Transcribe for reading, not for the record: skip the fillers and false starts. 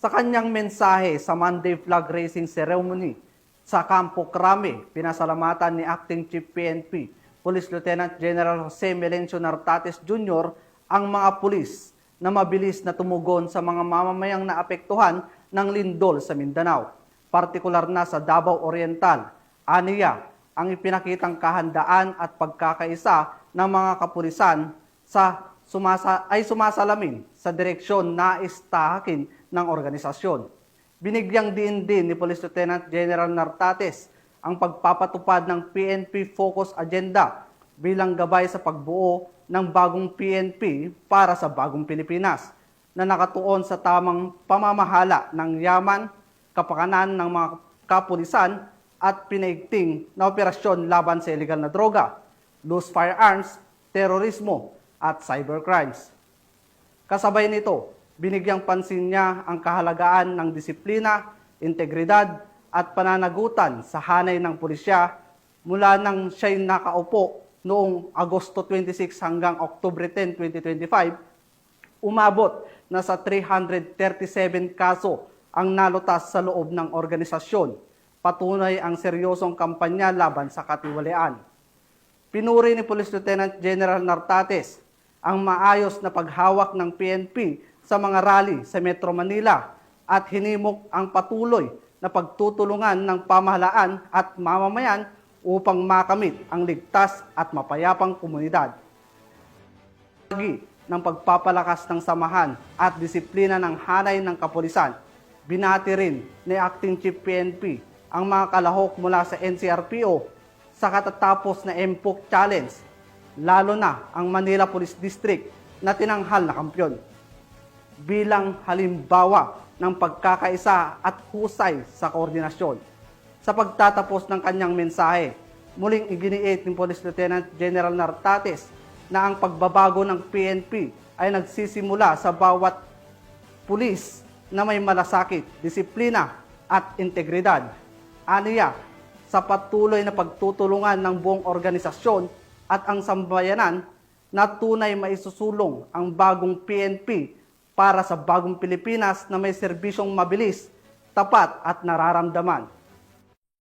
Sa kanyang mensahe sa Monday Flag Raising Ceremony sa Campo Crame, pinasalamatan ni Acting Chief PNP, Police Lieutenant General Jose Melencio Nartates Jr. ang mga pulis na mabilis na tumugon sa mga mamamayang naapektuhan ng lindol sa Mindanao, partikular na sa Davao Oriental. Aniya ang ipinakitang kahandaan at pagkakaisa ng mga kapulisan ay sumasalamin sa direksyon na istahakin ng organisasyon. Binigyang diin din ni Police Lieutenant General Nartates ang pagpapatupad ng PNP Focus Agenda bilang gabay sa pagbuo ng bagong PNP para sa bagong Pilipinas na nakatuon sa tamang pamamahala ng yaman, kapakanan ng mga kapulisan at pinaigting na operasyon laban sa illegal na droga, loose firearms, terorismo at cybercrimes. Kasabay nito, binigyang pansin niya ang kahalagaan ng disiplina, integridad at pananagutan sa hanay ng pulisya mula nang siya'y nakaupo noong Agosto 26 hanggang Oktubre 10, 2025, umabot na sa 337 kaso ang nalutas sa loob ng organisasyon. Patunay ang seryosong kampanya laban sa katiwalian. Pinuri ni Police Lieutenant General Nartates ang maayos na paghawak ng PNP sa mga rally sa Metro Manila at hinimok ang patuloy na pagtutulungan ng pamahalaan at mamamayan upang makamit ang ligtas at mapayapang komunidad. Lagi ng pagpapalakas ng samahan at disiplina ng hanay ng kapulisan, binati rin ni Acting Chief PNP ang mga kalahok mula sa NCRPO sa katatapos na MPOC Challenge, lalo na ang Manila Police District na tinanghal na kampyon. Bilang halimbawa ng pagkakaisa at husay sa koordinasyon. Sa pagtatapos ng kanyang mensahe, muling iginiit ni Police Lieutenant General Nartates na ang pagbabago ng PNP ay nagsisimula sa bawat pulis na may malasakit, disiplina at integridad. Aniya, sa patuloy na pagtutulungan ng buong organisasyon at ang sambayanan na tunay maisusulong ang bagong PNP para sa bagong Pilipinas na may serbisyong mabilis, tapat at nararamdaman.